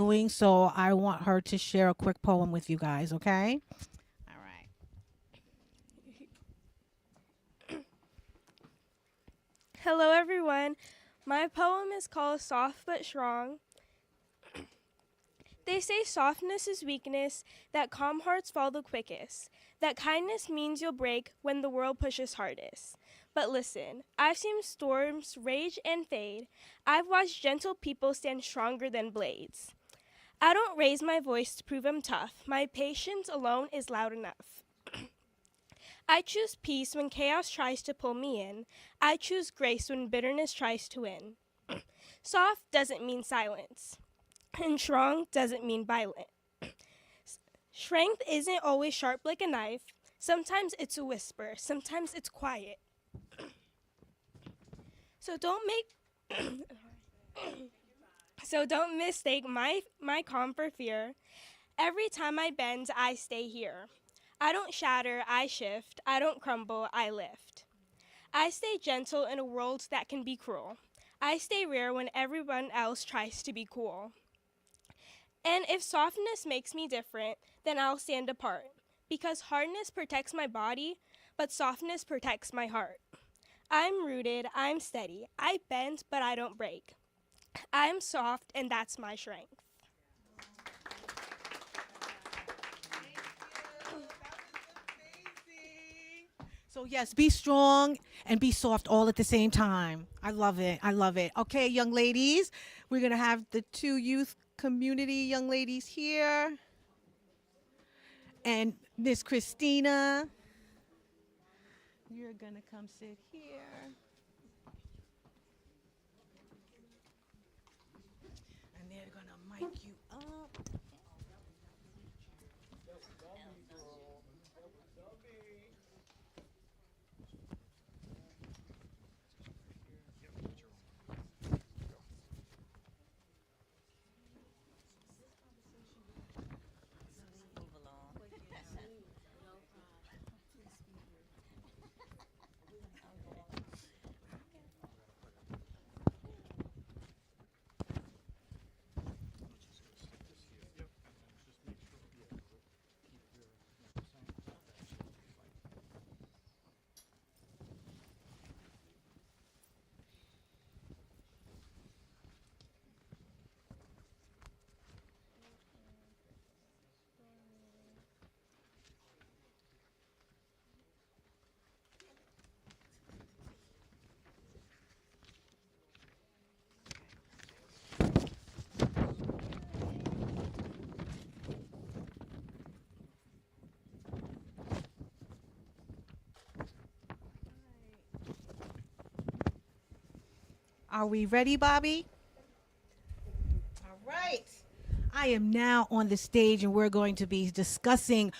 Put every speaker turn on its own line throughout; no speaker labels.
doing, so I want her to share a quick poem with you guys, okay? All right.
Hello, everyone. My poem is called Soft But Strong. They say softness is weakness, that calm hearts fall the quickest, that kindness means you'll break when the world pushes hardest. But listen, I've seen storms rage and fade. I've watched gentle people stand stronger than blades. I don't raise my voice to prove I'm tough. My patience alone is loud enough. I choose peace when chaos tries to pull me in. I choose grace when bitterness tries to win. Soft doesn't mean silence, and strong doesn't mean violent. Strength isn't always sharp like a knife. Sometimes it's a whisper, sometimes it's quiet. So don't make so don't mistake my calm for fear. Every time I bend, I stay here. I don't shatter, I shift. I don't crumble, I lift. I stay gentle in a world that can be cruel. I stay rare when everyone else tries to be cool. And if softness makes me different, then I'll stand apart. Because hardness protects my body, but softness protects my heart. I'm rooted, I'm steady. I bend, but I don't break. I'm soft, and that's my strength.
So yes, be strong and be soft all at the same time. I love it. I love it. Okay, young ladies, we're gonna have the two youth community young ladies here, and Miss Christina. You're gonna come sit here, and they're gonna mic you up. Are we ready, Bobby? All right. I am now on the stage and we're going to be discussing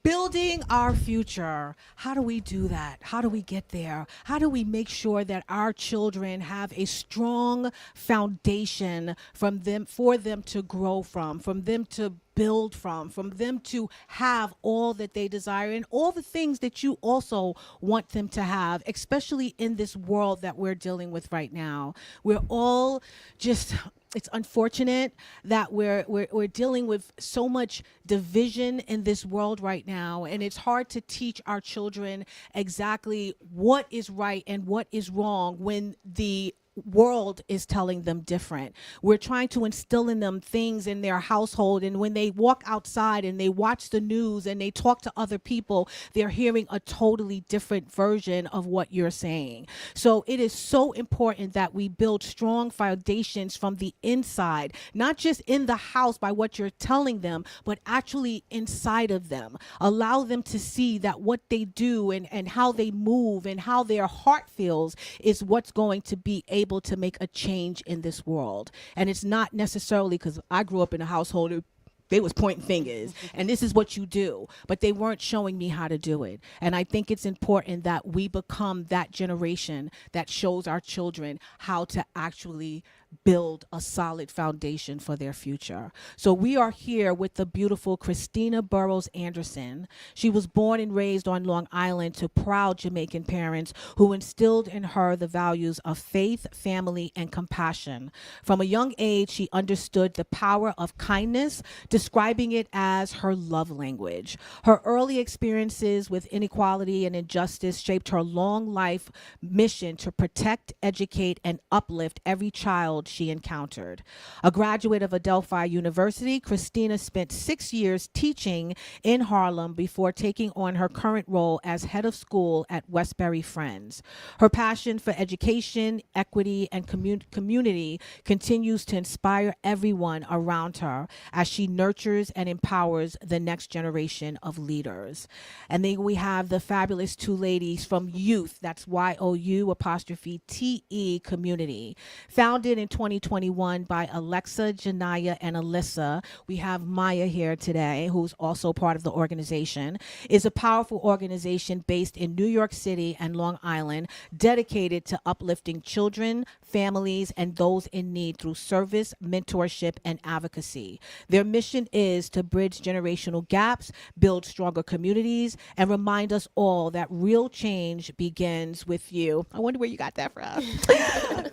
building our future. How do we do that? How do we get there? How do we make sure that our children have a strong foundation from them for them to grow from them to build from them to have all that they desire and all the things that you also want them to have, especially in this world that we're dealing with right now. We're all just it's unfortunate that we're dealing with so much division in this world right now, and it's hard to teach our children exactly what is right and what is wrong when the world is telling them different. We're trying to instill in them things in their household, and when they walk outside and they watch the news and they talk to other people, they're hearing a totally different version of what you're saying. So it is so important that we build strong foundations from the inside, not just in the house by what you're telling them, but actually inside of them. Allow them to see that what they do and how they move and how their heart feels is what's going to be able to make a change in this world. And it's not necessarily because I grew up in a household they was pointing fingers and this is what you do, but they weren't showing me how to do it. And I think it's important that we become that generation that shows our children how to actually build a solid foundation for their future. So we are here with the beautiful Christina Burroughs Anderson. She was born and raised on Long Island to proud Jamaican parents who instilled in her the values of faith, family, and compassion. From a young age, she understood the power of kindness, describing it as her love language. Her early experiences with inequality and injustice shaped her long life mission to protect, educate, and uplift every child she encountered. A graduate of Adelphi University, Christina spent 6 years teaching in Harlem before taking on her current role as head of school at Westbury Friends. Her passion for education, equity, and community continues to inspire everyone around her as she nurtures and empowers the next generation of leaders. And then we have the fabulous two ladies from Youth, that's YOU''TE community. Founded in 2021 by Alexa, Janaya, and Alyssa, we have Maya here today, who's also part of the organization, is a powerful organization based in New York City and Long Island, dedicated to uplifting children, families, and those in need through service, mentorship, and advocacy. Their mission is to bridge generational gaps, build stronger communities, and remind us all that real change begins with you. I wonder where you got that from.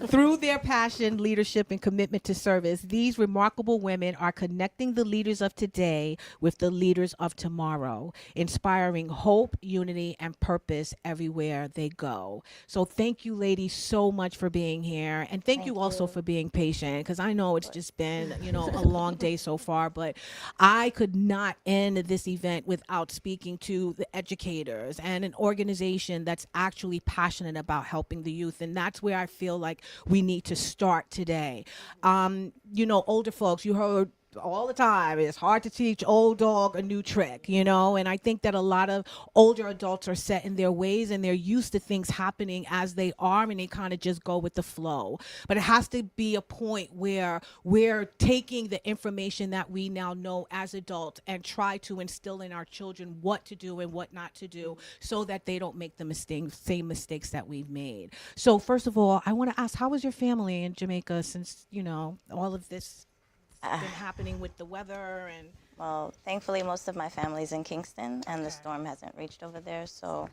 Through their passion, leadership, and commitment to service, these remarkable women are connecting the leaders of today with the leaders of tomorrow, inspiring hope, unity, and purpose everywhere they go. So thank you, ladies, so much for being here. And thank you also for being patient, because I know it's just been, a long day so far, but I could not end this event without speaking to the educators and an organization that's actually passionate about helping the youth. And that's where I feel like we need to start today. Older folks, you heard all the time, it's hard to teach old dog a new trick, and I think that a lot of older adults are set in their ways and they're used to things happening as they are, and they kind of just go with the flow. But it has to be a point where we're taking the information that we now know as adults and try to instill in our children what to do and what not to do, so that they don't make the same mistakes that we've made. So first of all, I want to ask, how was your family in Jamaica since all of this been happening with the weather? And
Well, thankfully, most of my family's in Kingston, and the storm hasn't reached over there. So,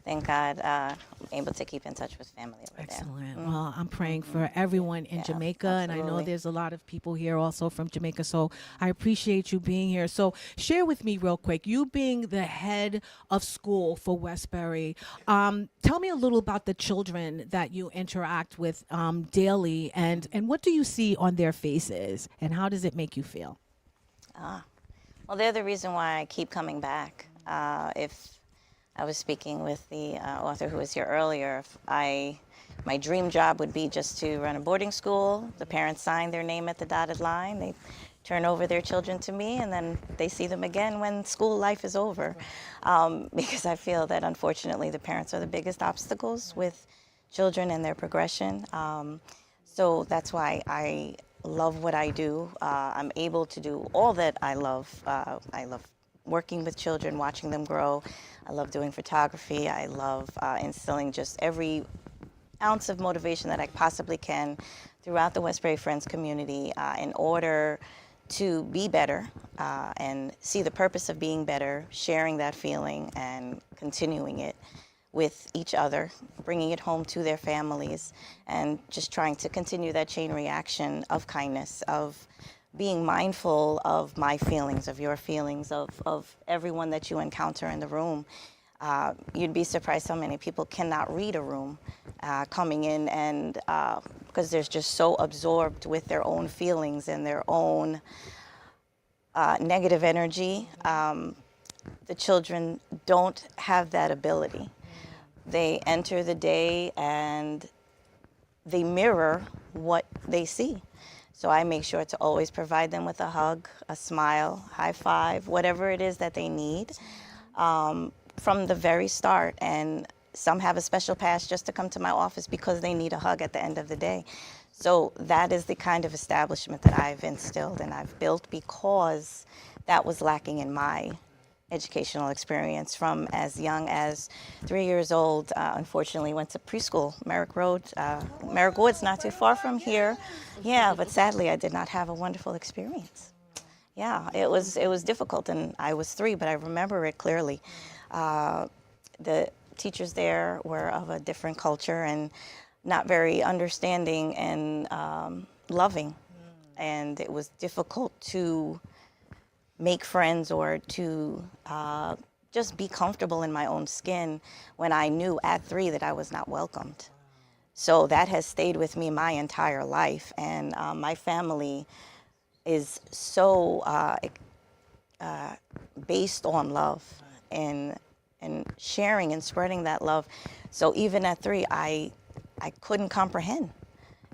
thank God, I'm able to keep in touch with family over
excellent.
there.
Well, I'm praying for everyone in
Yeah,
Jamaica, and I know
absolutely.
there's a lot of people here also from Jamaica, so I appreciate you being here. So share with me real quick, you being the head of school for Westbury, tell me a little about the children that you interact with daily, and what do you see on their faces, and how does it make you feel?
Well, they're the reason why I keep coming back. If I was speaking with the author who was here earlier, my dream job would be just to run a boarding school. The parents sign their name at the dotted line. They turn over their children to me, and then they see them again when school life is over. Because I feel that, unfortunately, the parents are the biggest obstacles with children and their progression. So that's why I love what I do. I'm able to do all that I love. I love working with children, watching them grow. I love doing photography. I love instilling just every ounce of motivation that I possibly can throughout the Westbury Friends community in order to be better and see the purpose of being better, sharing that feeling and continuing it with each other, bringing it home to their families, and just trying to continue that chain reaction of kindness, of being mindful of my feelings, of your feelings, of everyone that you encounter in the room. You'd be surprised how many people cannot read a room coming in, and because they're just so absorbed with their own feelings and their own negative energy. The children don't have that ability. They enter the day and they mirror what they see. So I make sure to always provide them with a hug, a smile, high five, whatever it is that they need from the very start. And some have a special pass just to come to my office because they need a hug at the end of the day. So that is the kind of establishment that I've instilled and I've built because that was lacking in my educational experience from as young as 3 years old. Unfortunately, went to preschool, Merrick Road. Merrick Woods, not too far from here. Yeah, but sadly, I did not have a wonderful experience. Yeah, it was difficult, and I was 3, but I remember it clearly. The teachers there were of a different culture and not very understanding and loving, and it was difficult to make friends or to just be comfortable in my own skin when I knew at 3 that I was not welcomed. So that has stayed with me my entire life, and my family is so based on love and sharing and spreading that love. So even at 3, I couldn't comprehend.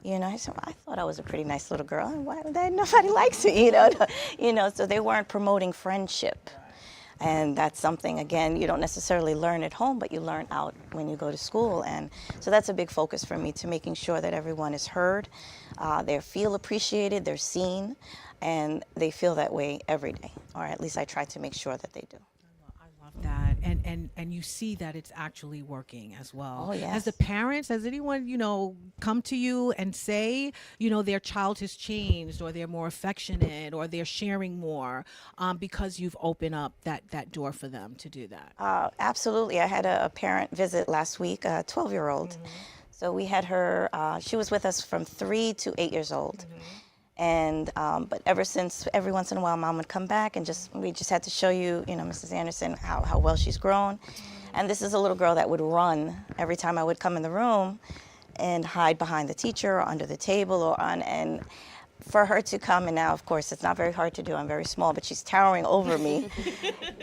You know, I said, well, I thought I was a pretty nice little girl. And why nobody likes me? So they weren't promoting friendship. And that's something, again, you don't necessarily learn at home, but you learn out when you go to school. And so that's a big focus for me, to making sure that everyone is heard, they feel appreciated, they're seen, and they feel that way every day. Or at least I try to make sure that they do.
I love that, and you see that it's actually working as well.
Oh, yes.
As the parents, has anyone come to you and say their child has changed, or they're more affectionate, or they're sharing more because you've opened up that door for them to do that?
Absolutely. I had a parent visit last week, a 12-year-old. So we had her. She was with us from 3 to 8 years old. And but ever since, every once in a while, Mom would come back and we just had to show you, Mrs. Anderson, how well she's grown. And this is a little girl that would run every time I would come in the room and hide behind the teacher or under the table and for her to come, and now, of course, it's not very hard to do. I'm very small, but she's towering over me.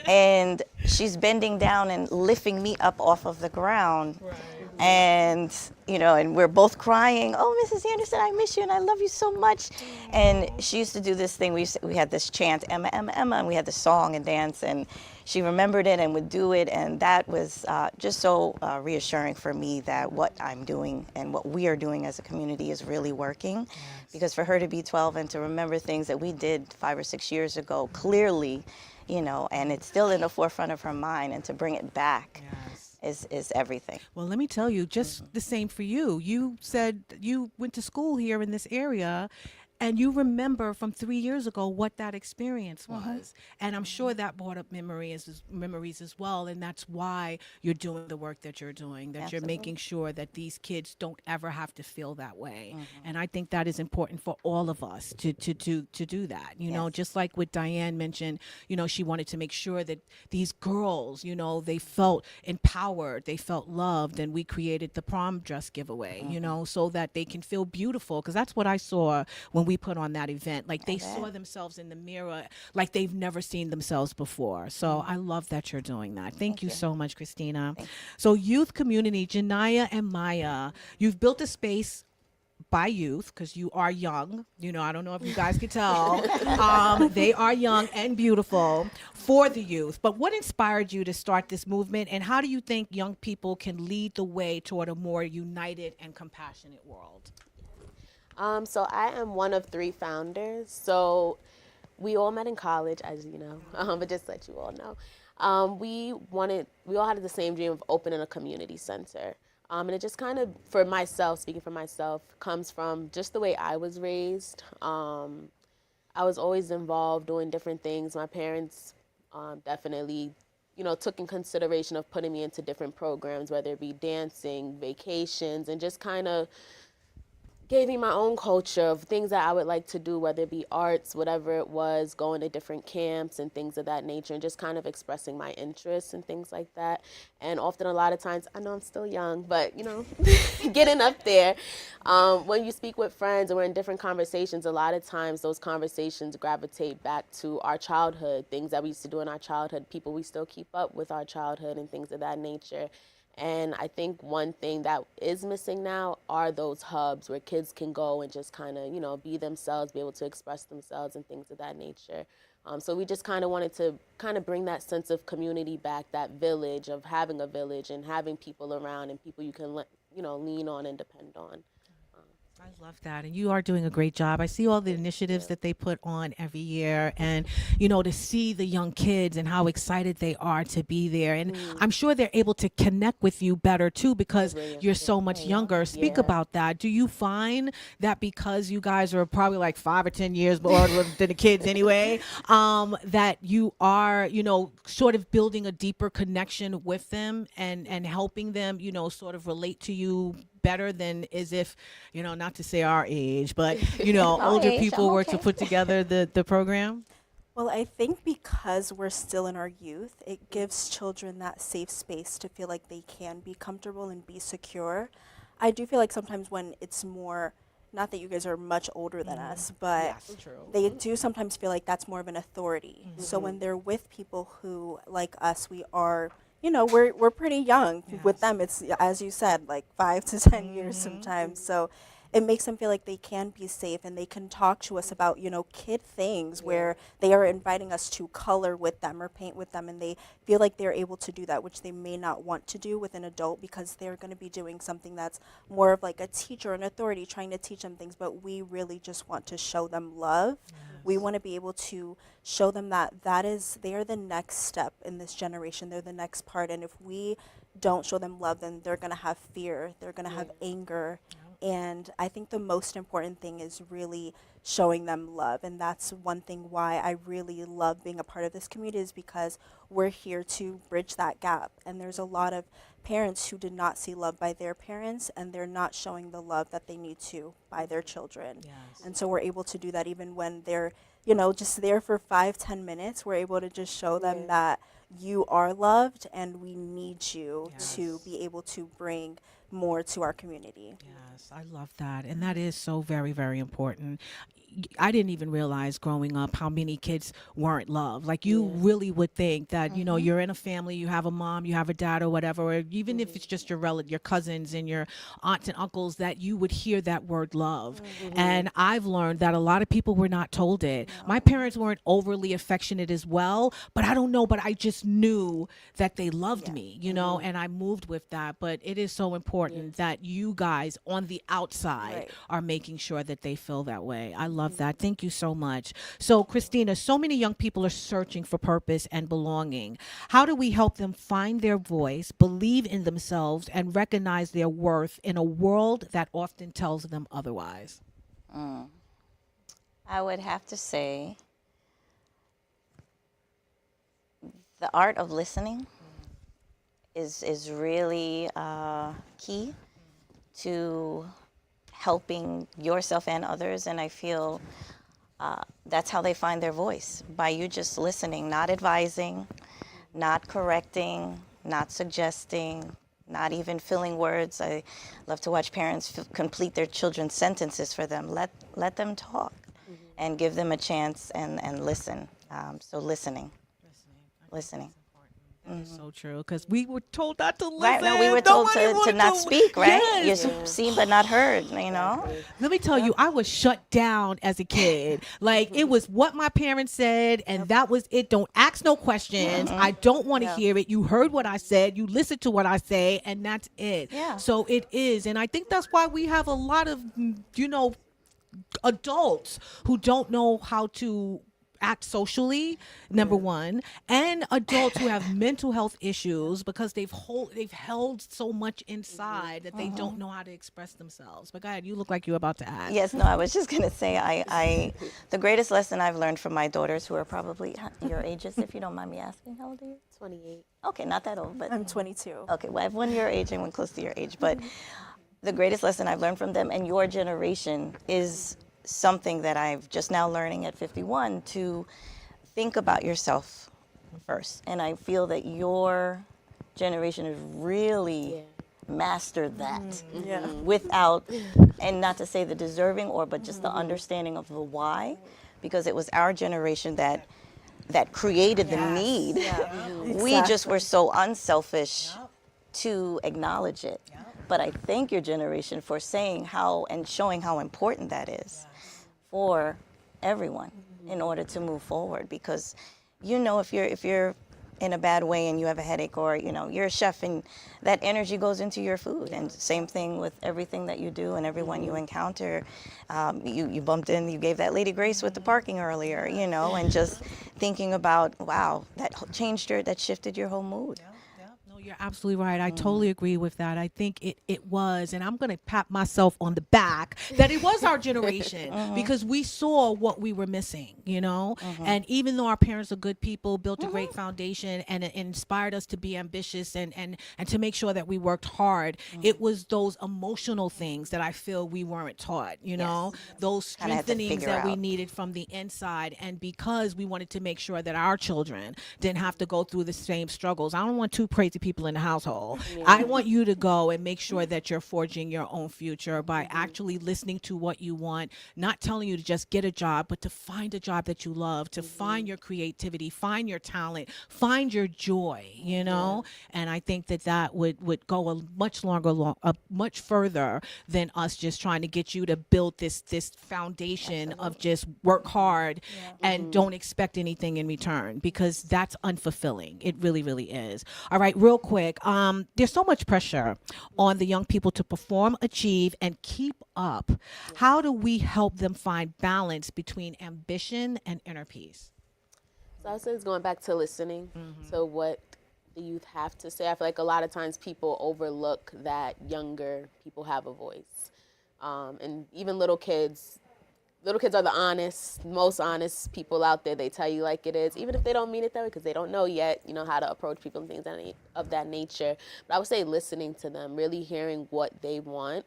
And she's bending down and lifting me up off of the ground. Right. And, and we're both crying, oh, Mrs. Anderson, I miss you and I love you so much. And she used to do this thing. We had this chant, Emma, Emma, Emma, and we had the song and dance, and she remembered it and would do it. And that was just so reassuring for me that what I'm doing and what we are doing as a community is really working. Yes. Because for her to be 12 and to remember things that we did 5 or 6 years ago clearly, and it's still in the forefront of her mind, and to bring it back. Yes. is everything.
Well, let me tell you, just the same for you. You said you went to school here in this area, and you remember from 3 years ago what that experience was. And I'm sure that brought up memories as well. And that's why you're doing the work that you're doing, that
Absolutely.
You're making sure that these kids don't ever have to feel that way. And I think that is important for all of us to do that.
Yes.
Just like what Diane mentioned, she wanted to make sure that these girls, they felt empowered, they felt loved, and we created the prom dress giveaway, so that they can feel beautiful. Because that's what I saw when we put on that event. Like, they saw themselves in the mirror like they've never seen themselves before. So I love that you're doing that. Thank you so much, Christina. So youth community, Janiyah and Maya, you've built a space by youth, because you are young. I don't know if you guys could tell. They are young and beautiful for the youth. But what inspired you to start this movement, and how do you think young people can lead the way toward a more united and compassionate world?
So I am one of 3 founders. So we all met in college, as you know, but just to let you all know. We all had the same dream of opening a community center. And it just kind of, for myself, speaking for myself, comes from just the way I was raised. I was always involved doing different things. My parents definitely, took in consideration of putting me into different programs, whether it be dancing, vacations, and just kind of gave me my own culture of things that I would like to do, whether it be arts, whatever it was, going to different camps and things of that nature, and just kind of expressing my interests and things like that. And often, a lot of times, I know I'm still young, but, getting up there, when you speak with friends and we're in different conversations, a lot of times those conversations gravitate back to our childhood, things that we used to do in our childhood, people we still keep up with our childhood and things of that nature. And I think one thing that is missing now are those hubs where kids can go and just kind of, be themselves, be able to express themselves and things of that nature. So we just kind of wanted to kind of bring that sense of community back, that village of having a village and having people around and people you can, lean on and depend on.
I love that. And you are doing a great job. I see all the initiatives that they put on every year and, to see the young kids and how excited they are to be there. And I'm sure they're able to connect with you better too because you're so much younger. Speak
Yeah.
about that. Do you find that because you guys are probably like 5 or 10 years older than the kids anyway, that you are, sort of building a deeper connection with them and helping them, sort of relate to you better than as if, not to say our age, but, older
age,
people
I'm
were to
okay.
put together the program?
Well, I think because we're still in our youth, it gives children that safe space to feel like they can be comfortable and be secure. I do feel like sometimes when it's more, not that you guys are much older than us, but
Yes, true.
they do sometimes feel like that's more of an authority. So when they're with people who, like us, we are, we're pretty young. With them, it's, as you said, like 5 to 10 years sometimes. So it makes them feel like they can be safe and they can talk to us about, kid things where they are inviting us to color with them or paint with them, and they feel like they're able to do that, which they may not want to do with an adult because they're going to be doing something that's more of like a teacher, an authority, trying to teach them things. But we really just want to show them love. We want to be able to show them that they are the next step in this generation. They're the next part. And if we don't show them love, then they're going to have fear. They're going to have anger. And I think the most important thing is really showing them love. And that's one thing why I really love being a part of this community, is because we're here to bridge that gap. And there's a lot of parents who did not see love by their parents, and they're not showing the love that they need to by their children.
Yes.
And so we're able to do that even when they're, just there for 5-10 minutes. We're able to just show them that you are loved and we need you to be able to bring more to our community.
Yes, I love that. And that is so very, very important. I didn't even realize growing up how many kids weren't loved. Like you really would think that, you're in a family, you have a mom, you have a dad or whatever, or even if it's just your your cousins and your aunts and uncles, that you would hear that word love. And I've learned that a lot of people were not told it. My parents weren't overly affectionate as well, but I don't know, but I just knew that they loved me, and I moved with that. But it is so important that you guys on the outside are making sure that they feel that way. I love that. Thank you so much. So, Christina, so many young people are searching for purpose and belonging. How do we help them find their voice, believe in themselves, and recognize their worth in a world that often tells them otherwise?
I would have to say the art of listening is really key to helping yourself and others. And I feel that's how they find their voice, by you just listening, not advising, not correcting, not suggesting, not even filling words. I love to watch parents complete their children's sentences for them. Let them talk and give them a chance and listen. So listening.
That is so true, because we were told not to listen.
Right, no, we were told
Nobody
to
wanted
not speak, right?
Yes.
You're seen but not heard,
Let me tell you, I was shut down as a kid. Like, it was what my parents said, and that was it. Don't ask no questions. I don't want to hear it. You heard what I said. You listened to what I say, and that's it.
Yeah.
So it is. And I think that's why we have a lot of, adults who don't know how to act socially, number one, and adults who have mental health issues because they've held so much inside that they don't know how to express themselves. But go ahead, you look like you're about to ask.
Yes, no, I was just going to say, I the greatest lesson I've learned from my daughters, who are probably your ages, if you don't mind me asking. How old are you?
28.
Okay, not that old, but
I'm 22.
okay, well, I have one your age and one close to your age. But the greatest lesson I've learned from them and your generation is something that I've just now learning at 51, to think about yourself first. And I feel that your generation has really mastered that without, and not to say the deserving but just the understanding of the why, because it was our generation that created the need. We just were so unselfish to acknowledge it. But I thank your generation for saying how and showing how important that is for everyone in order to move forward. Because if you're in a bad way and you have a headache, or you're a chef and that energy goes into your food. And same thing with everything that you do and everyone you encounter. You bumped in, you gave that lady grace with the parking earlier, and just thinking about, wow, that shifted your whole mood.
No, you're absolutely right. I totally agree with that. I think it was, and I'm going to pat myself on the back, that it was our generation because we saw what we were missing, And even though our parents are good people, built a great foundation and it inspired us to be ambitious and to make sure that we worked hard, it was those emotional things that I feel we weren't taught, those
Kinda had to
strengthenings
figure
that we
out.
needed from the inside. And because we wanted to make sure that our children didn't have to go through the same struggles, I don't want two crazy people in the household. I want you to go and make sure that you're forging your own future by actually listening to what you want, not telling you to just get a job, but to find a job that you love, to find your creativity, find your talent, find your joy, And I think that would go a much further than us just trying to get you to build this foundation of just work hard and don't expect anything in return, because that's unfulfilling. It really, really is. All right, real quick. There's so much pressure on the young people to perform, achieve, and keep up. How do we help them find balance between ambition and inner peace?
So I would say it's going back to listening to what the youth have to say. I feel like a lot of times people overlook that younger people have a voice. And even little kids are the most honest people out there. They tell you like it is, even if they don't mean it that way, because they don't know yet, how to approach people and things of that nature. But I would say listening to them, really hearing what they want,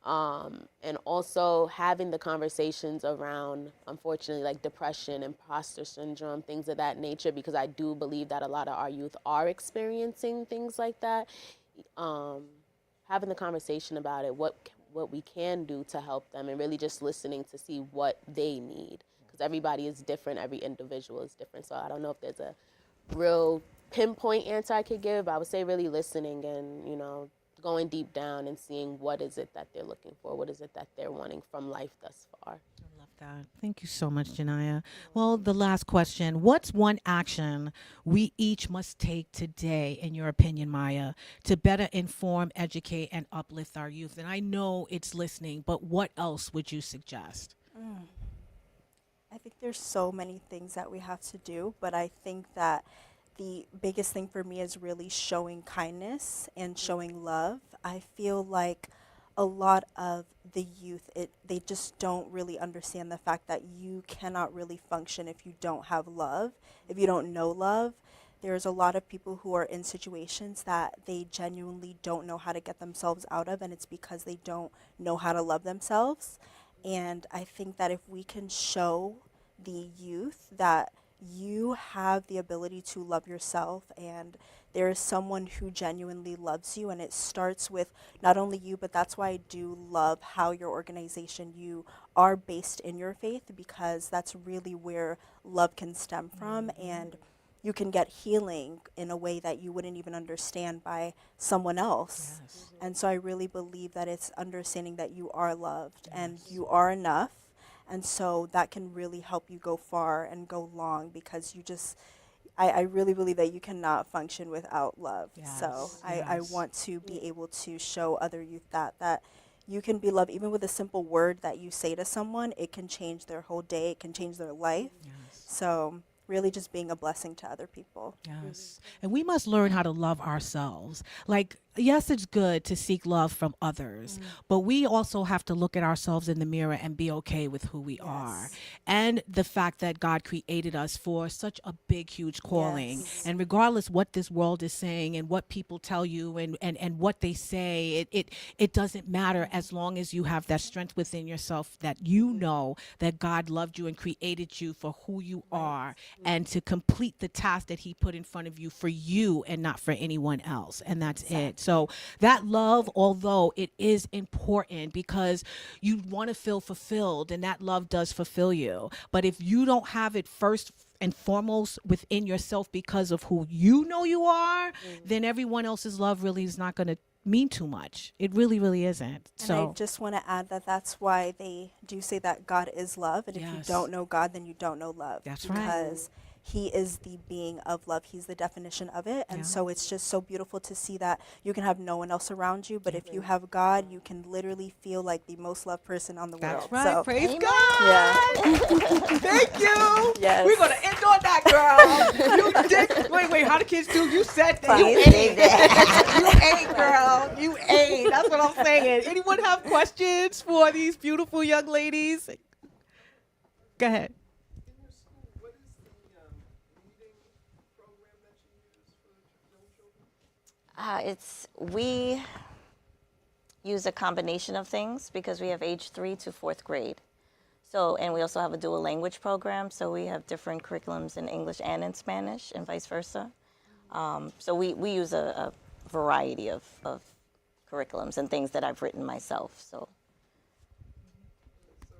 and also having the conversations around, unfortunately, like depression, imposter syndrome, things of that nature, because I do believe that a lot of our youth are experiencing things like that. Having the conversation about it, what we can do to help them, and really just listening to see what they need, because everybody is different, every individual is different. So I don't know if there's a real pinpoint answer I could give. I would say really listening and going deep down and seeing what is it that they're looking for, what is it that they're wanting from life thus far.
I love that. Thank you so much, Janiyah. Well, the last question: what's one action we each must take today, in your opinion, Maya, to better inform, educate, and uplift our youth? And I know it's listening, but what else would you suggest?
I think there's so many things that we have to do, but I think that the biggest thing for me is really showing kindness and showing love. I feel like a lot of the youth, they just don't really understand the fact that you cannot really function if you don't have love, if you don't know love. There's a lot of people who are in situations that they genuinely don't know how to get themselves out of, and it's because they don't know how to love themselves. And I think that if we can show the youth that you have the ability to love yourself, and there is someone who genuinely loves you, and it starts with not only you, but that's why I do love how your organization, you are based in your faith, because that's really where love can stem from, and you can get healing in a way that you wouldn't even understand by someone else. And so I really believe that it's understanding that you are loved and you are enough. And so that can really help you go far and go long, because I really believe that you cannot function without love. So I want to be able to show other youth that you can be loved. Even with a simple word that you say to someone, it can change their whole day, it can change their life. So really just being a blessing to other people.
Yes. And we must learn how to love ourselves. Like, yes, it's good to seek love from others, but we also have to look at ourselves in the mirror and be okay with who we are. And the fact that God created us for such a big, huge calling. And regardless what this world is saying and what people tell you and what they say, it doesn't matter, as long as you have that strength within yourself, that you know that God loved you and created you for who you are, and to complete the task that he put in front of you for you and not for anyone else. And that's it. So that love, although it is important because you want to feel fulfilled, and that love does fulfill you. But if you don't have it first and foremost within yourself because of who you know you are, then everyone else's love really is not going to mean too much. It really, really isn't.
And
So
I just want to add that that's why they do say that God is love. And if you don't know God, then you don't know love.
That's right.
Because he is the being of love. He's the definition of it. And
Yeah.
so it's just so beautiful to see that you can have no one else around you, but if you have God, you can literally feel like the most loved person on the
That's
world.
right.
So,
Praise
Amen.
God.
yeah.
Thank you.
Yes.
We're gonna end on that, girl. You did. Wait. How the kids do? You said that. You
Please
ate.
do that.
You ate, girl. You ate. That's what I'm saying. Anyone have questions for these beautiful young ladies? Go ahead.
In your school, what is the reading program that you use for young children?
We use a combination of things because we have age 3 to 4th grade. So, and we also have a dual language program. So we have different curriculums in English and in Spanish and vice versa. So we use a variety of curriculums and things that I've written myself. So,
So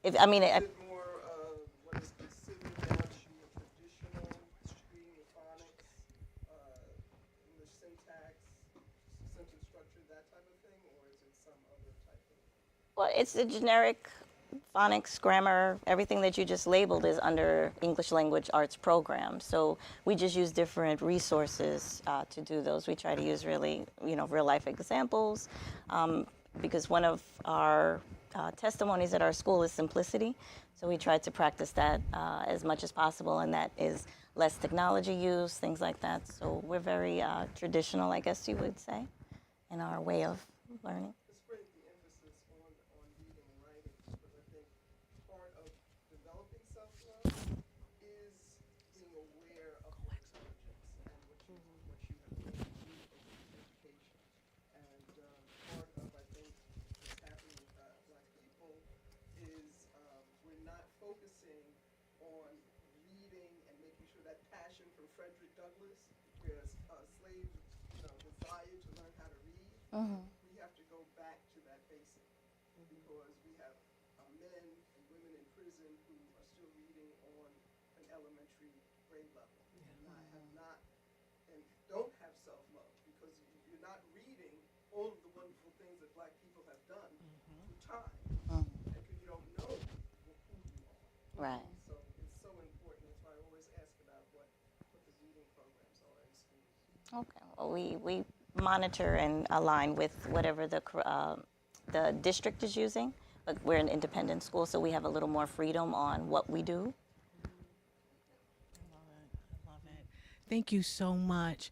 if I mean,
is it more what is considered now to be a traditional reading and phonics, English syntax, sentence structure, that type of thing, or is it some other type of?
well, it's a generic phonics, grammar, everything that you just labeled is under English language arts program. So we just use different resources to do those. We try to use really, real life examples because one of our testimonies at our school is simplicity. So we try to practice that as much as possible, and that is less technology use, things like that. So we're very traditional, I guess you would say, in our way of learning.
Let's bring the emphasis on reading and writing, because I think part of developing self-love is being aware of your intelligence and what you have learned through education. And part of, I think, what's happening with Black people is we're not focusing on reading and making sure that passion from Frederick Douglass, whereas slaves, desired to learn how to read. We have to go back to that basic because we have men and women in prison who are still reading on an elementary grade level and have not and don't have self-love because you're not reading all of the wonderful things that Black people have done through time because you don't know who you are.
Right.
So it's so important. That's why I always ask about what the reading programs are in schools.
Okay. Well, we monitor and align with whatever the district is using. But we're an independent school, so we have a little more freedom on what we do.
Love it. Thank you so much.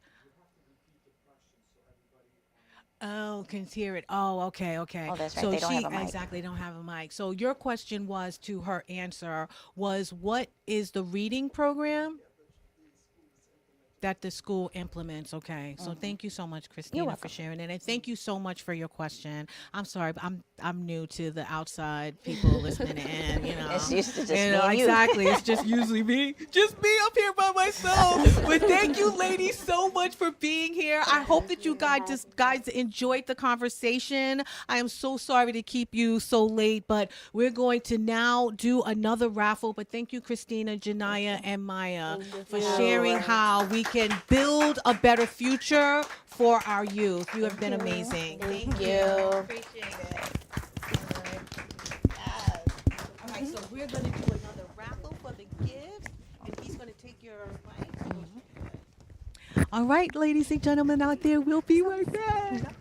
Oh, can hear it. Oh, okay.
Oh, that's right.
So
They don't
she
have a mic.
exactly don't have a mic. So your question was to her answer was what is the reading program that the school implements? Okay. So thank you so much, Christina, for
welcome.
sharing it, and thank you so much for your question. I'm sorry, but I'm new to the outside people listening in.
It's used to just
You
me
know,
and you.
exactly. It's just usually me up here by myself. But thank you, ladies, so much for being here. I hope that you guys enjoyed the conversation. I am so sorry to keep you so late, but we're going to now do another raffle. But thank you, Christina, Janaya, and Maya, for sharing how we can build a better future for our youth. You have been amazing.
Thank you.
Appreciate it. All right, so we're going to do another raffle for the gifts, and he's going to take your mic. All right, ladies and gentlemen out there, we'll be right back.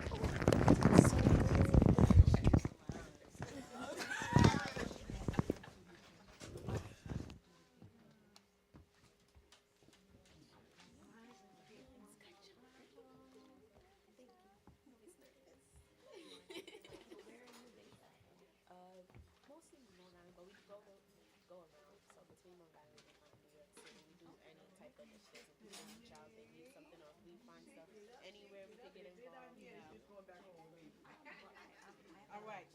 Mostly Long Island, but we go around. So between Long Island and New York City, we do any type of initiatives. If people reach out, they need something, or if we find stuff anywhere we could get involved.
All right.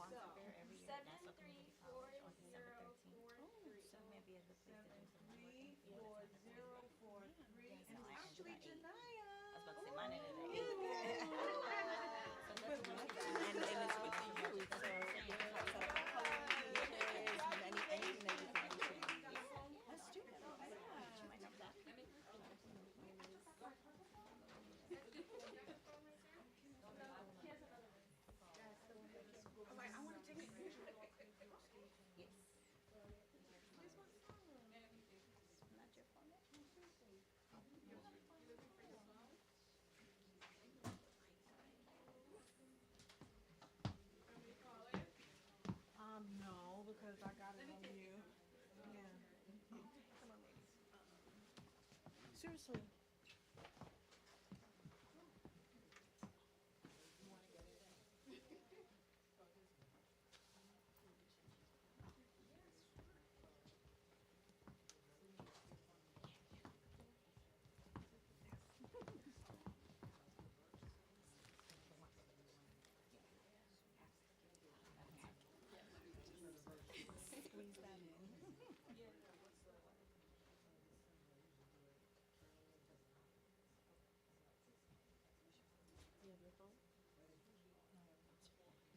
Seriously.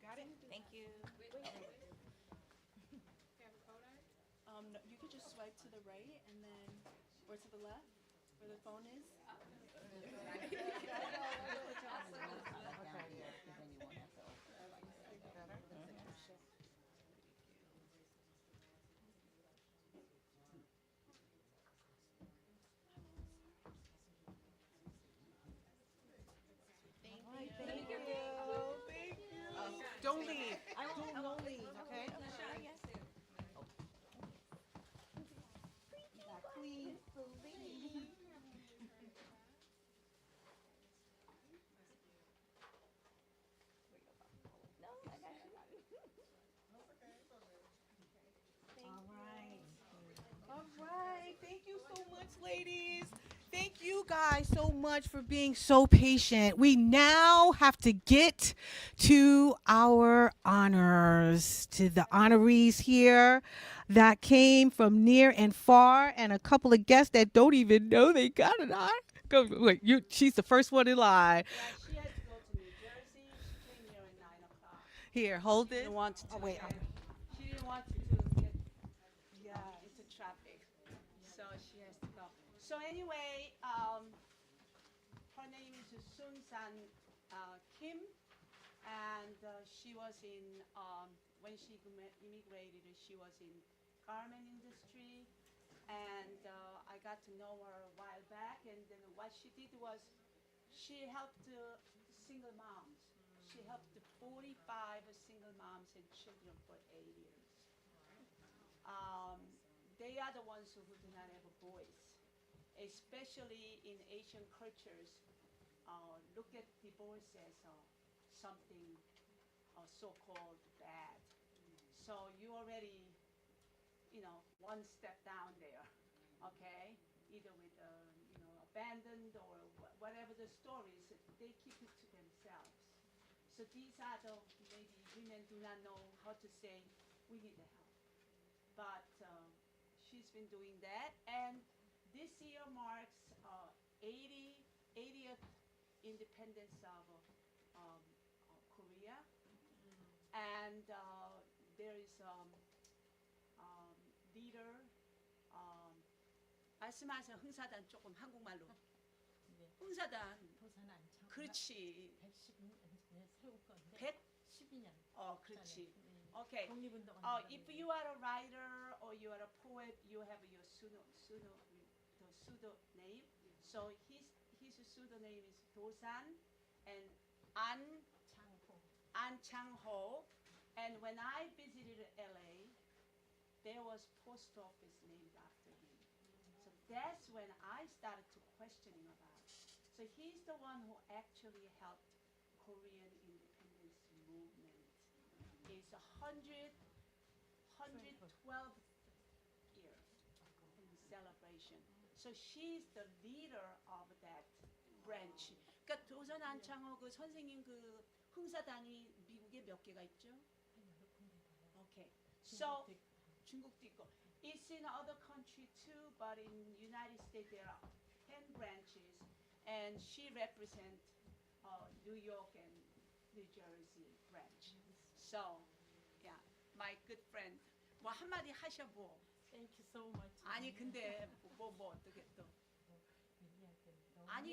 Got it?
Thank you.
No, you could just swipe to the right and then, or to the left, where the phone is.
Thank you. Thank you. Don't leave. Don't leave, okay? Please believe. All right. Thank you so much, ladies. Thank you guys so much for being so patient. We now have to get to our honors, to the honorees here that came from near and far, and a couple of guests that don't even know they got an honor. Go, wait, she's the first one in line.
She had to go to New Jersey. She came here at 9 o'clock.
Here, hold
She
it.
didn't want to.
Oh, wait.
She didn't want to get into traffic, so she has to go. So anyway, her name is Sun San Kim, and she was in when she immigrated. She was in garment industry, and I got to know her a while back. And then what she did was she helped single moms. She helped 45 single moms and children for 8 years. They are the ones who do not have a voice, especially in Asian cultures. Look at divorce as something so-called bad. So you already, one step down there, okay? Either with, abandoned or whatever the stories, they keep it to themselves. So these are the maybe women do not know how to say, we need the help. But she's been doing that, and this year marks 80th independence of Korea, and there is leader. 말씀하세요. 흥사단 조금 한국말로. 흥사단. 그렇지. 112년. 그렇지. Okay. If you are a writer or you are a poet, you have your pseudo name. So his pseudonym is Dosan and An Chang-ho. And when I visited LA, there was post office named after him. So that's when I started to questioning about it. So he's the one who actually helped Korean independence movement. It's 112th year in celebration. So she's the leader of that branch. 그러니까 도선 안창호 그 선생님 그 흥사단이 미국에 몇 개가 있죠? Okay. So 중국도 있고. It's in other country too, but in United States there are 10 branches, and she represents New York and New Jersey branch. So, yeah, my good friend. 뭐 한마디 하셔 뭐.
Thank you so much.
아니 근데 뭐 어떻게 또. 아니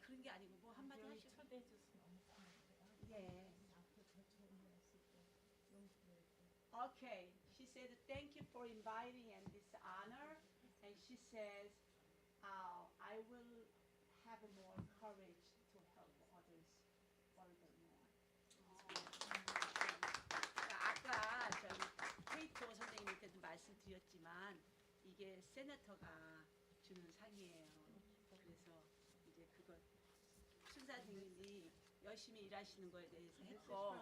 그런 게 아니고 뭐 한마디
여기
하셔.
초대해 줘서 너무 고마워요.
예.
앞으로 더 좋은 일 할 수 있게 너무 기대했고.
Okay. She said thank you for inviting and this honor, and she says I will have more courage to help others furthermore. 아까 저기 케이토 선생님한테도 말씀드렸지만 이게 세네터가 주는 상이에요. 그래서 이제 그거 춘사 증인이 열심히 일하시는 거에 대해서 했고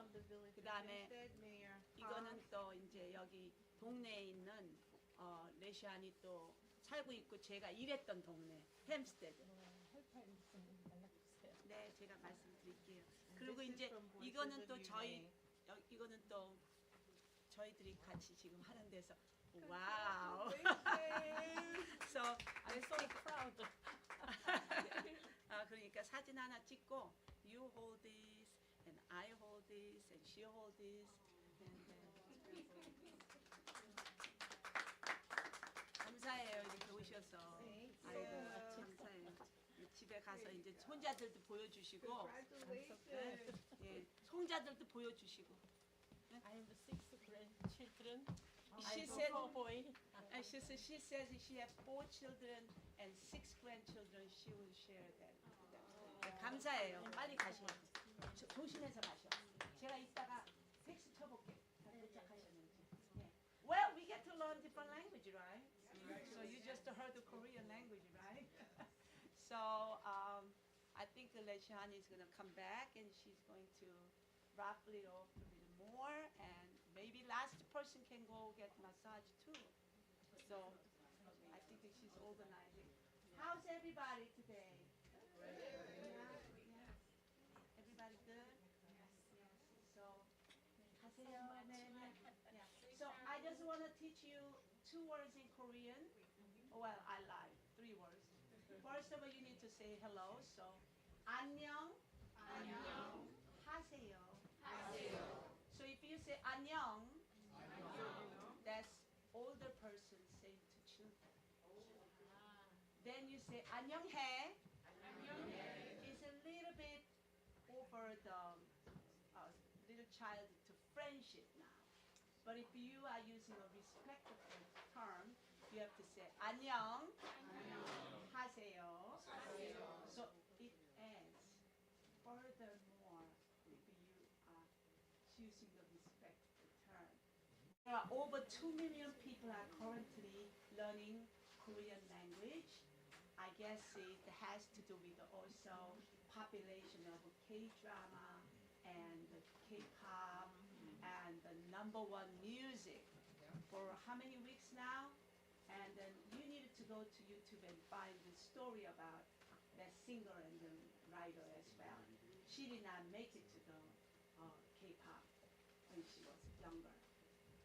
그 다음에 이거는 또 이제 여기 동네에 있는 레시안이 또 살고 있고 제가 일했던 동네 햄스테드. 네, 제가 말씀드릴게요. 그리고 이제 이거는 또 이거는 또 저희들이 같이 지금 하는 데서 와우. So I'm so proud. 그러니까 사진 하나 찍고 you hold this and I hold this and she hold this. And then 감사해요 이렇게 오셔서. 아이고 감사해요. 집에 가서 이제 손자들도 보여주시고, 예, 손자들도 보여주시고.
I have 6 grandchildren.
She
I have
said-
4 boys.
And she says she has 4 children and 6 grandchildren. She will share that. 네, 감사해요. 빨리 가셔요. 조심해서 가셔. 제가 이따가 텍스트 쳐볼게. 다 도착하셨는지. 네. Well, we get to learn different language, right? So you just heard the Korean language, right? So I think Leshan is going to come back and she's going to wrap it up a little more, and maybe last person can go get massage too. So I think that she's organizing. How's everybody today? Yeah. Everybody good? Yes. So 하세요. 네, 네. Yeah. So I just want to teach you 2 words in Korean. Well, I lied. 3 words. First of all, you need to say hello. So 안녕. 안녕. 하세요. So if you say 안녕, that's older person saying to children. Then you say 안녕해. It's a little bit over the little child to friendship now. But if you are using a respectful term, you have to say 안녕. 하세요. So it adds furthermore if you are using the respectful term. There are over 2 million people are currently learning Korean language. I guess it has to do with also population of K-drama and K-pop and the #1 music for how many weeks now? And then you needed to go to YouTube and find the story about that singer and the writer as well. She did not make it to the K-pop when she was younger,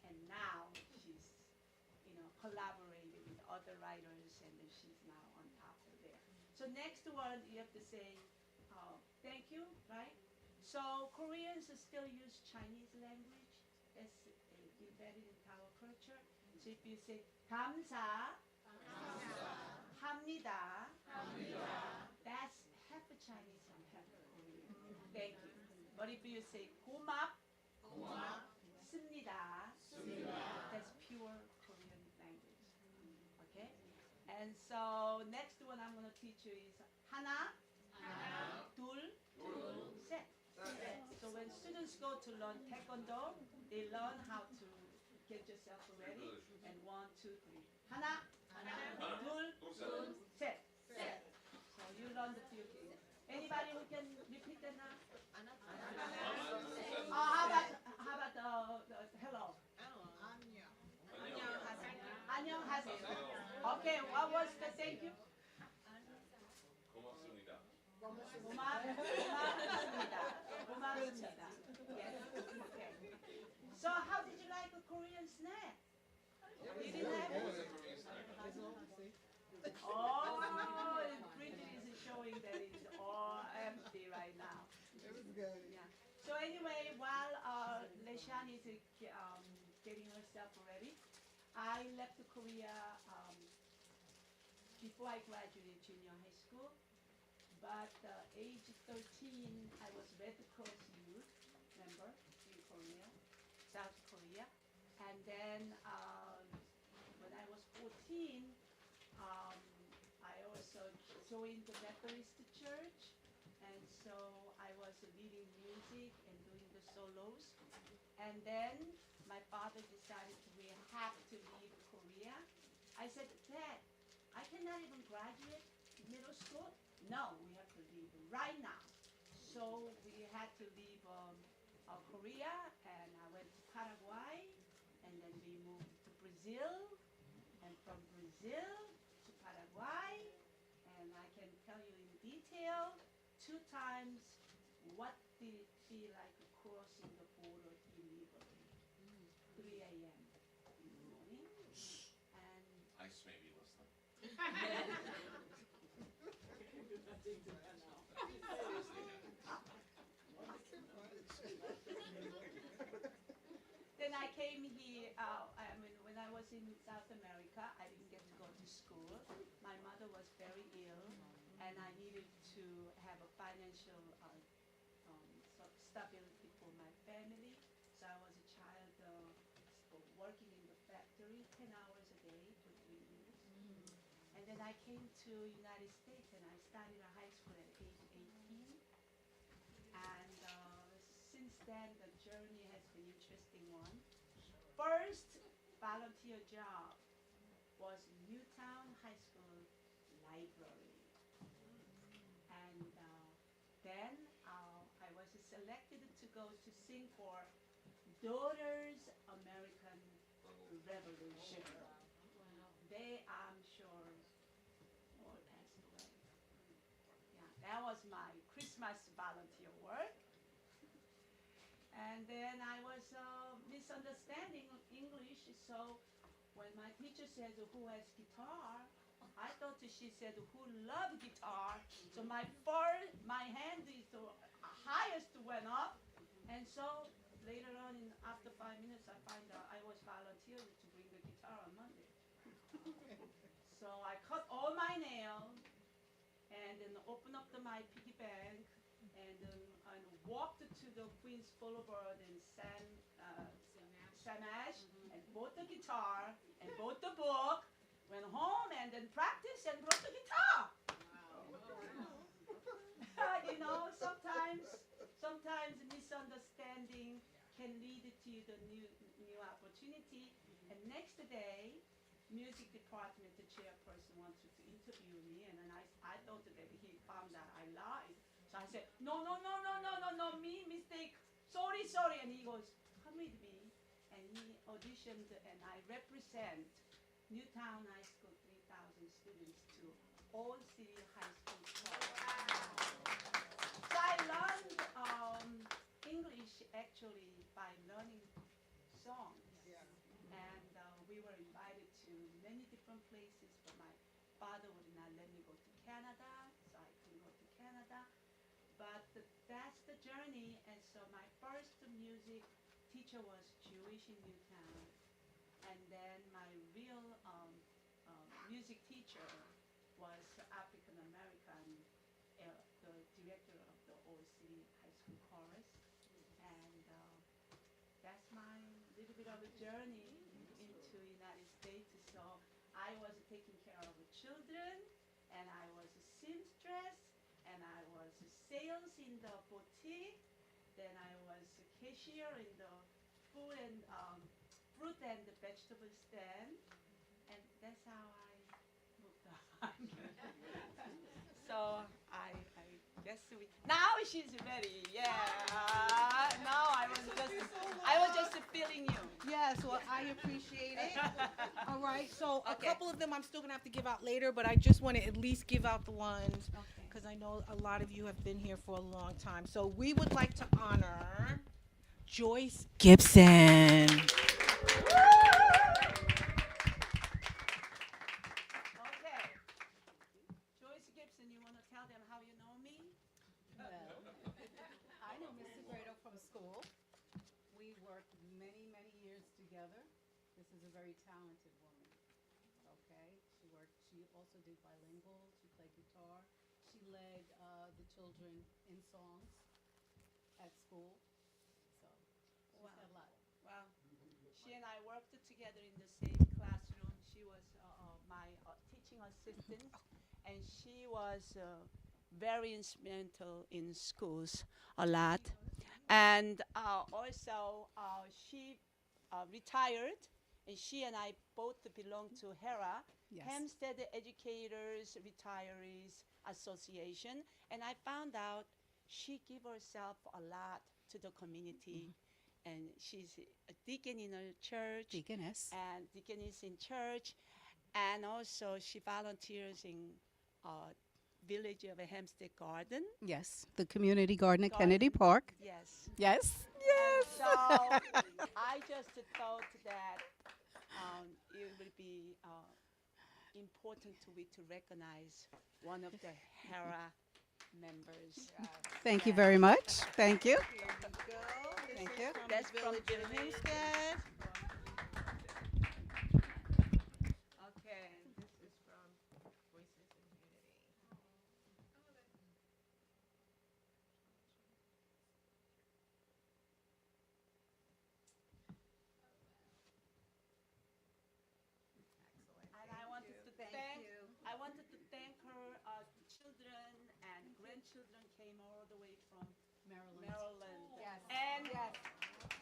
and now she's collaborating with other writers, and then she's now on top of there. So next one you have to say thank you, right? So Koreans still use Chinese language. That's embedded in our culture. So if you say 감사, 합니다, that's half Chinese and half Korean. Thank you. But if you say 고맙습니다, that's pure Korean language. Okay? And so next one I'm going to teach you is 하나, 둘, 셋. So when students go to learn Taekwondo, they learn how to get yourself ready. And 1, 2, 3. 하나, 둘, 셋. So you learn the few things. Anybody who can repeat that now? How about the hello? 안녕하세요. Okay, what was the thank you?
고맙습니다.
고맙습니다. Yes. Okay. So how did you like the Korean snack? You didn't have it? Oh, Bridget is showing that it's all empty right now.
It was good.
Yeah. So anyway, while Leshan is getting herself ready, I left Korea before I graduated junior high school. But age 13, I was Red Cross youth member in Korea, South Korea. And then when I was 14, I also joined the Methodist Church. And so I was leading music and doing the solos. And then my father decided we have to leave Korea. I said, Dad, I cannot even graduate middle school. No, we have to leave right now. So we had to leave Korea, and I went to Paraguay, and then we moved to Brazil, and from Brazil to Paraguay, and I can tell you in detail 2 times what did it feel like crossing the border illegally. 3 a.m. in the morning, and
Ice may be listening.
then I came here. When I was in South America, I didn't get to go to school. My mother was very ill, and I needed to have a financial stability for my family. So I was a child working in the factory 10 hours a day for 3 years. And then I came to United States, and I started a high school at age 18. And since then, the journey has been an interesting one. First volunteer job was Newtown High School library. And then I was selected to go to sing for Daughters American Revolution. They, I'm sure, all passed away. Yeah, that was my Christmas volunteer work. And then I was misunderstanding English, so when my teacher said, "Who has guitar?" I thought she said, "Who love guitar?" So my hand is the highest went up, and so later on, after 5 minutes, I find out I was volunteered to bring the guitar on Monday. So I cut all my nails, and then opened up my piggy bank, and walked to the Queens Boulevard and Samash, and bought the guitar, and bought the book, went home, and then practiced and brought the guitar. Sometimes misunderstanding can lead to the new opportunity. And next day, music department chairperson wanted to interview me, and then I thought that he found that I lied. So I said, no, me mistake, sorry. And he goes, come with me. And he auditioned, and I represent Newtown High School 3,000 students to All City High School Choir. So I learned English actually by learning songs. And we were invited to many different places, but my father would not let me go to Canada, so I couldn't go to Canada. But that's the journey, and so my first music teacher was Jewish in Newtown, and then my real music teacher was African American, the director of the Old City High School Chorus, and that's my little bit of a journey into United States. So I was taking care of the children, and I was a seamstress, and I was sales in the boutique. Then I was a cashier in the fruit and vegetable stand, and that's how I moved on. So I guess now she's ready. Yeah. Now I was just feeling you.
Yes, well, I appreciate it. All right, so
Okay.
a couple of them I'm still gonna have to give out later, but I just want to at least give out the ones because I know a lot of you have been here for a long time. So we would like to honor Joyce Gibson.
Okay. Joyce Gibson, you want to tell them how you know me?
I know Miss Segredo from school. We worked many, many years together. This is a very talented woman. Okay, she also did bilingual, she played guitar. She led the children in songs at school. So she's
Wow.
got a lot.
Well, she and I worked together in the same classroom. She was my teaching assistant, and she was very instrumental in schools a lot. And also, she retired, and she and I both belong to HERA,
Yes.
Hempstead Educators Retirees Association, and I found out she give herself a lot to the community, and she's a deacon in her church,
Deaconess.
and deaconess in church, and also she volunteers in village of a Hempstead Garden.
Yes. The community garden at
Garden.
Kennedy Park.
Yes.
Yes.
And so I just thought that it would be important to me to recognize one of the HERA members.
Thank you very much. Thank you.
Here you go. This
Thank
is
you.
From
That's
the
from
Village of
Village.
Hempstead.
Okay.
This is from Voices of Unity.
And I wanted to thank her. Children and grandchildren came all the way from Maryland.
Yes.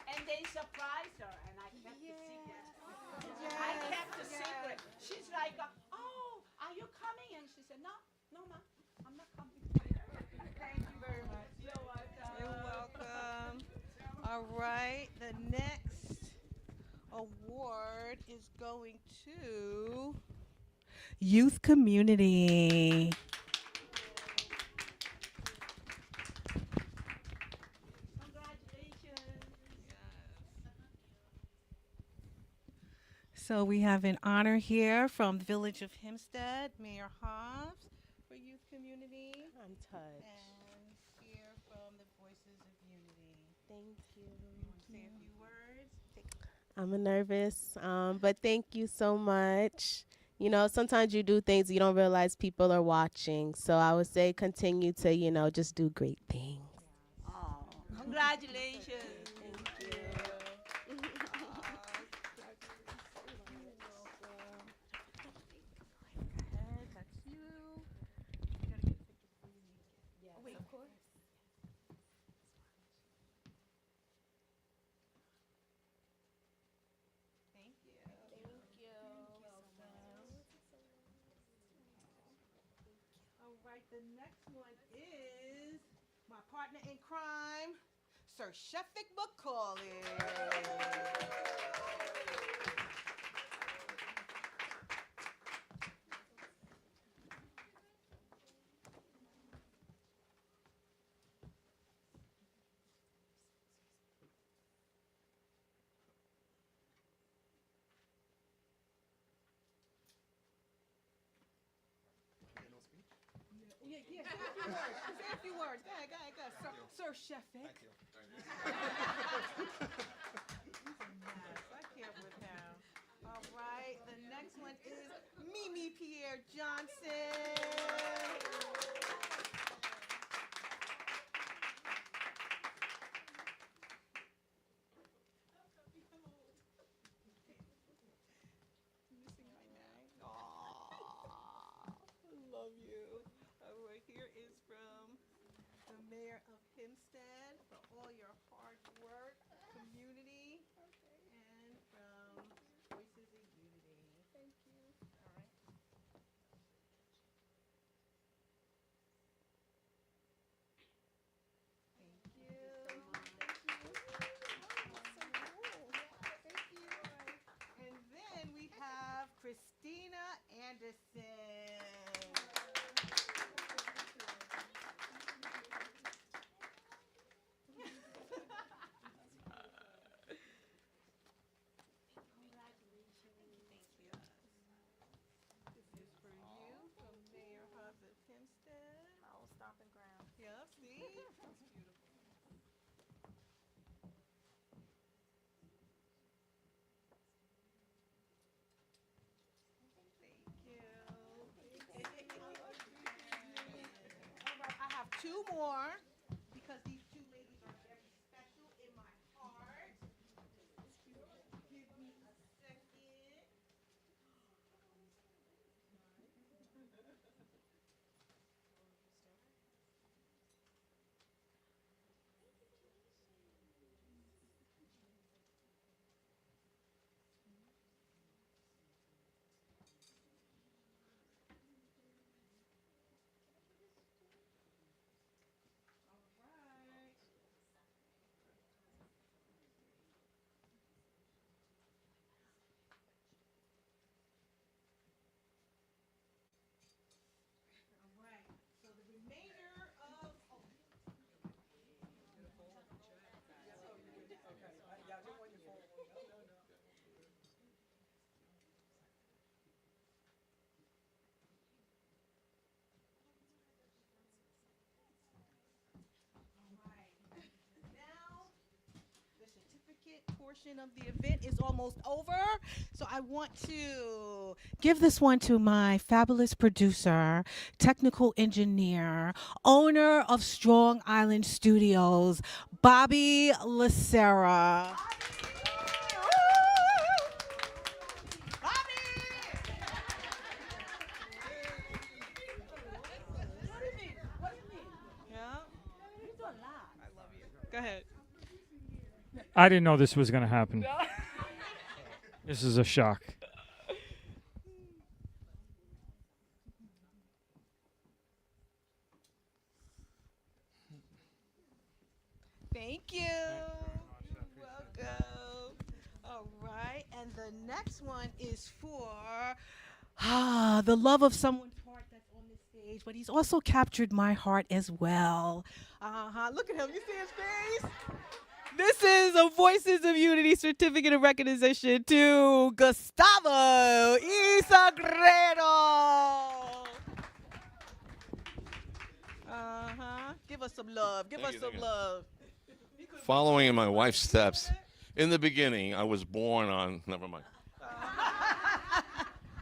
And they surprised her, and I kept the secret. I kept the secret. She's like, "Oh, are you coming?" And she said, "No, ma, I'm not coming." Thank you very much. You're welcome.
You're welcome. All right, the next award is going to Youth Community.
Congratulations.
So we have an honor here from the Village of Hempstead, Mayor Hobbs for Youth Community,
I'm touched.
and here from the Voices of Unity.
Thank you.
You want to say a few words?
I'm nervous, but thank you so much. You know, sometimes you do things you don't realize people are watching. So I would say continue to, just do great things.
Oh, congratulations.
Thank you.
That's you.
Wait, of course.
Thank you.
Thank you.
All right, the next one is my partner in crime, Sir Sheffic Macaulay. Yeah, say a few words. Say a few words. Go ahead. Sir Sheffic. I can't with him. All right, the next one is Mimi Pierre Johnson. Missing right now. Aw, love you. All right, here is from the Mayor of Hempstead for all your hard work, community, and from Voices of Unity. Thank you. All right. Thank you. Thank you. And then we have Christina Anderson. This is for you from Mayor Hobbs of Hempstead.
My old stomping ground.
Yep, see? That's beautiful. Thank you. All right, I have two more because these two ladies are very special in my heart. Give me a second. portion of the event is almost over. So I want to give this one to my fabulous producer, technical engineer, owner of Strong Island Studios, Bobby Lacera. Go ahead.
I didn't know this was going to happen. This is a shock.
Thank you. Welcome. All right. And the next one is for the love of someone's heart that's on the stage, but he's also captured my heart as well. Look at him. You see his face? This is a Voices of Unity certificate of recognition to Gustavo Isagredo. Give us some love. Give us some love.
Following in my wife's steps, in the beginning, I was born on. Never mind.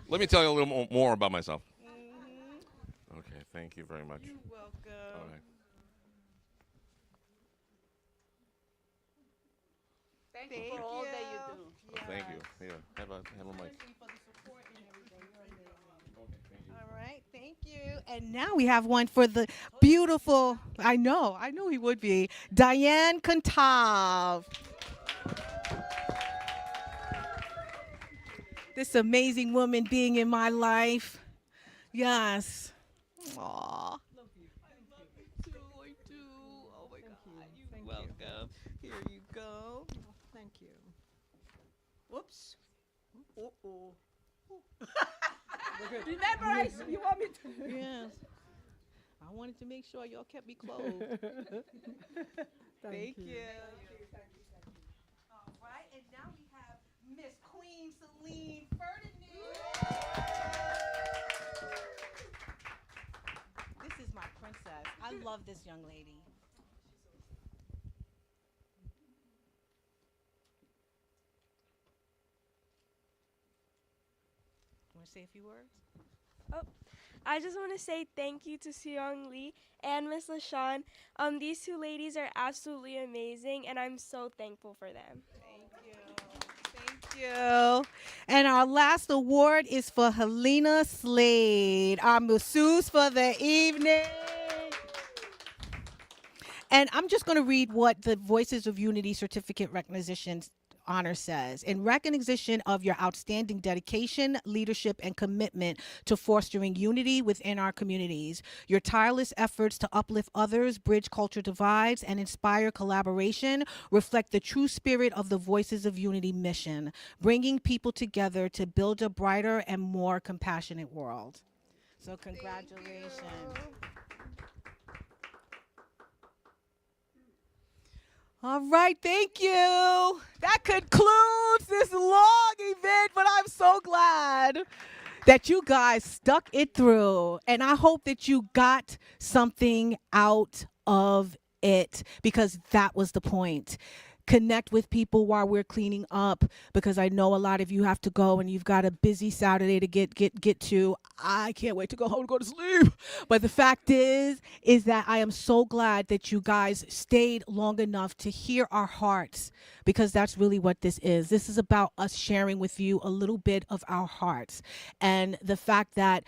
Let me tell you a little more about myself. Okay, thank you very much.
You're welcome.
All right.
Thank you for all that you do.
Thank you. Here, have a mic.
All right, thank you. And now we have one for the beautiful, I know he would be, Diane Kantav. This amazing woman being in my life. Yes. Aw. I love you too. I do. Oh my God. You're welcome. Here you go. Thank you. Whoops. Uh-oh.
Remember, you want me to?
Yes. I wanted to make sure y'all kept me clothed. Thank you. All right, and now we have Miss Queen Celine Ferdinand. This is my princess. I love this young lady. Want to say a few words?
I just want to say thank you to Seong Lee and Miss LaShawn. These two ladies are absolutely amazing, and I'm so thankful for them.
Thank you. And our last award is for Helena Slade, our masseuse for the evening. And I'm just going to read what the Voices of Unity certificate recognition honor says. In recognition of your outstanding dedication, leadership, and commitment to fostering unity within our communities, your tireless efforts to uplift others, bridge culture divides, and inspire collaboration reflect the true spirit of the Voices of Unity mission, bringing people together to build a brighter and more compassionate world. So congratulations. All right, thank you. That concludes this long event, but I'm so glad that you guys stuck it through. And I hope that you got something out of it, because that was the point. Connect with people while we're cleaning up, because I know a lot of you have to go and you've got a busy Saturday to get to. I can't wait to go home and go to sleep. But the fact is that I am so glad that you guys stayed long enough to hear our hearts, because that's really what this is. This is about us sharing with you a little bit of our hearts, and the fact that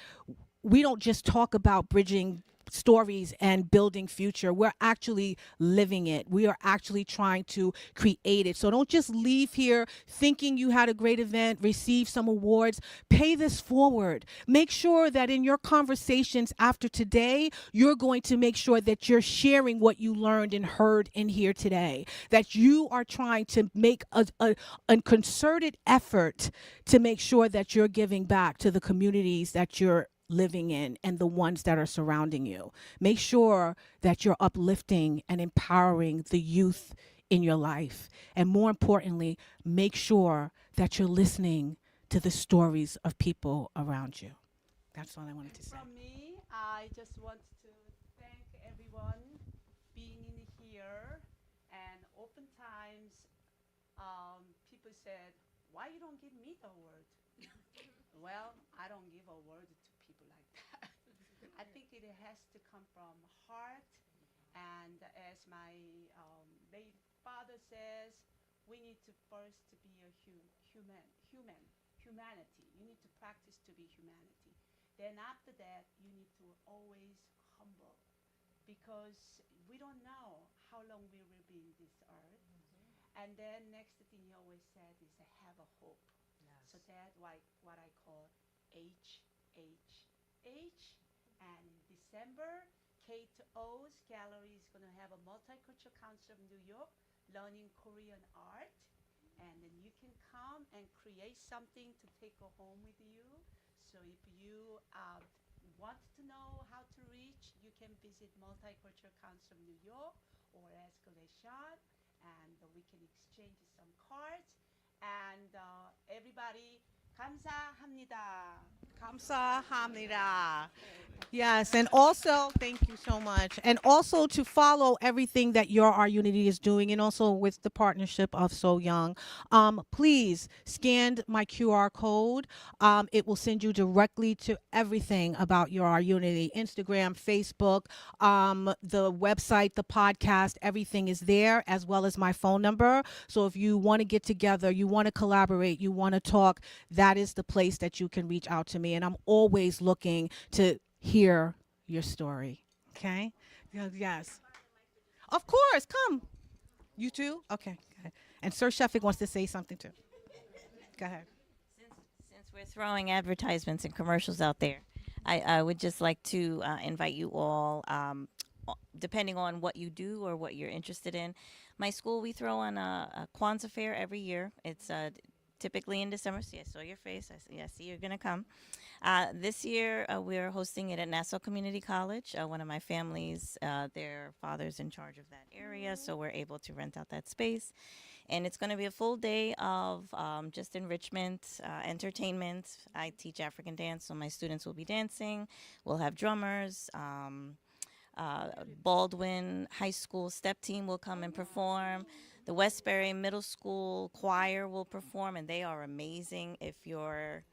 we don't just talk about bridging stories and building future. We're actually living it. We are actually trying to create it. So don't just leave here thinking you had a great event, receive some awards. Pay this forward. Make sure that in your conversations after today, you're going to make sure that you're sharing what you learned and heard in here today, that you are trying to make a concerted effort to make sure that you're giving back to the communities that you're living in and the ones that are surrounding you. Make sure that you're uplifting and empowering the youth in your life. And more importantly, make sure that you're listening to the stories of people around you. That's all I wanted to say.
From me, I just want to thank everyone being in here, and oftentimes people said, why you don't give me the award? Well, I don't give award to people like that. I think it has to come from heart, and as my late father says, we need to first to be a humanity. You need to practice to be humanity. Then after that, you need to always humble, because we don't know how long we will be in this earth. And then next thing he always said is have a hope. So that's what I call HHH. And in December, K2O's gallery is going to have a Multicultural Council of New York learning Korean art. And then you can come and create something to take home with you. So if you want to know how to reach, you can visit Multicultural Council of New York or ask Leshan, and we can exchange some cards. And everybody, 감사합니다.
감사합니다. Yes, and also, thank you so much. And also to follow everything that Your Our Unity is doing, and also with the partnership of So Young, please scan my QR code. It will send you directly to everything about Your Our Unity, Instagram, Facebook, the website, the podcast, everything is there, as well as my phone number. So if you want to get together, you want to collaborate, you want to talk, that is the place that you can reach out to me. And I'm always looking to hear your story. Okay? Yes. Of course, come. You too? Okay. Go ahead. And Sir Sheffick wants to say something too. Go ahead.
Since we're throwing advertisements and commercials out there, I would just like to invite you all, depending on what you do or what you're interested in. My school, we throw on a Kwanzaa fair every year. It's typically in December. See, I saw your face. I see you're going to come. This year, we're hosting it at Nassau Community College. One of my families, their father's in charge of that area, so we're able to rent out that space. And it's going to be a full day of just enrichment, entertainment. I teach African dance, so my students will be dancing. We'll have drummers. Baldwin High School step team will come and perform. The Westbury Middle School choir will perform, and they are amazing if you're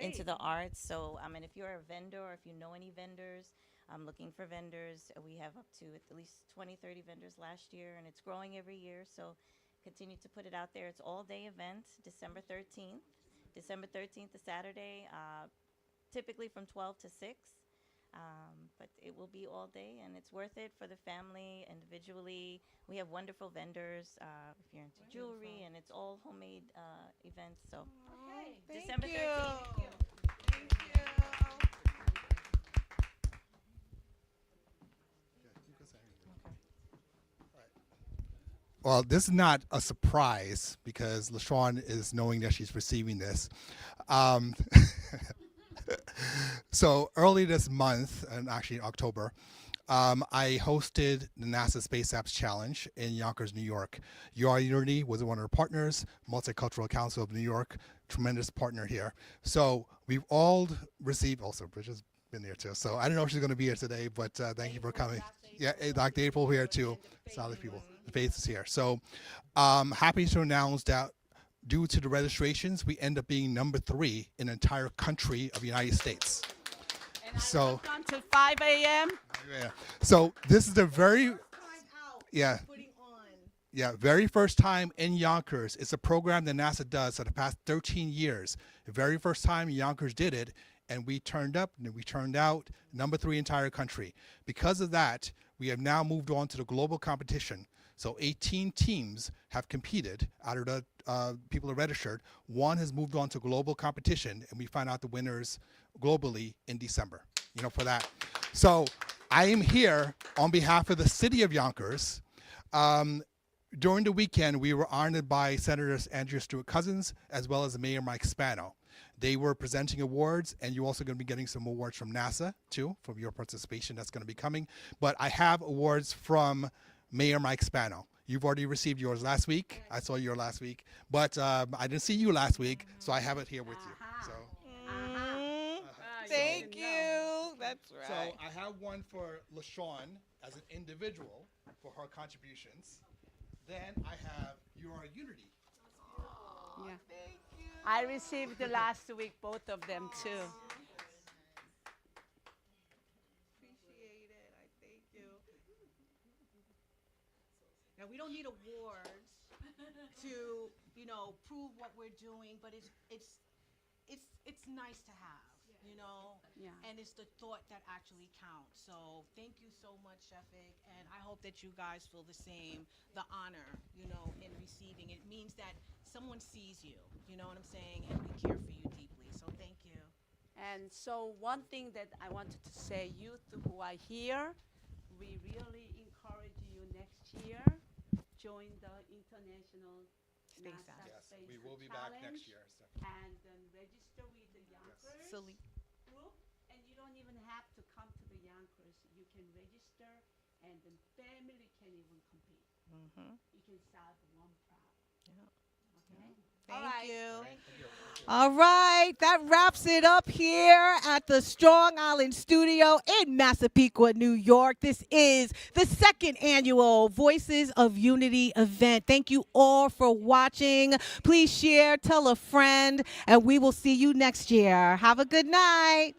into the arts. So, and if you're a vendor or if you know any vendors, I'm looking for vendors. We have up to at least 20, 30 vendors last year, and it's growing every year. So continue to put it out there. It's all-day event, December 13th. December 13th is Saturday, typically from 12 to 6. But it will be all day, and it's worth it for the family, individually. We have wonderful vendors if you're into jewelry, and it's all homemade events. So,
Thank
December
you.
13th.
Thank you.
Well, this is not a surprise because LaShawn is knowing that she's receiving this. So early this month, and actually October, I hosted the NASA Space Apps Challenge in Yonkers, New York. Your Unity was one of our partners, Multicultural Council of New York, tremendous partner here. So we've all received, also Bridget's been there too. So I don't know if she's going to be here today, but thank you for coming. Yeah, Dr. April here too. Solid people. The Faith is here. So happy to announce that due to the registrations, we end up being number 3 in the entire country of the United States.
And
So-
I work until 5 a.m.
Yeah. So this is the very, yeah, yeah, very first time in Yonkers. It's a program that NASA does for the past 13 years. The very first time Yonkers did it, and we turned up and we turned out number 3 entire country. Because of that, we have now moved on to the global competition. So 18 teams have competed out of the people that registered. One has moved on to global competition, and we find out the winners globally in December, for that. So I am here on behalf of the city of Yonkers. During the weekend, we were honored by Senators Andrea Stewart-Cousins as well as Mayor Mike Spano. They were presenting awards, and you're also going to be getting some awards from NASA, too, from your participation. That's going to be coming. But I have awards from Mayor Mike Spano. You've already received yours last week. I saw yours last week. But I didn't see you last week, so I have it here with you. So,
Thank you. That's right.
so I have one for LaShawn as an individual for her contributions. Then I have Your Unity
Yeah. I received the last week both of them too.
Appreciate it. I thank you. Now we don't need awards to, prove what we're doing, but it's nice to have,
Yeah.
and it's the thought that actually counts. So thank you so much, Shefik, and I hope that you guys feel the same, the honor, in receiving. It means that someone sees you, you know what I'm saying, and we care for you deeply. So thank you.
And so one thing that I wanted to say, youth who are here, we really encourage you next year, join the International
Space
NASA
Act.
Yes,
Space
we will be back next
Challenge,
year. So.
and then register with the Yonkers group. And you don't even have to come to the Yonkers. You can register, and then family can even compete.
Mm-hmm.
You can solve one problem.
Yeah.
Okay?
Thank
All right.
you.
Thank you.
All right, that wraps it up here at the Strong Island Studio in Massapequa, New York. This is the second annual Voices of Unity event. Thank you all for watching. Please share, tell a friend, and we will see you next year. Have a good night.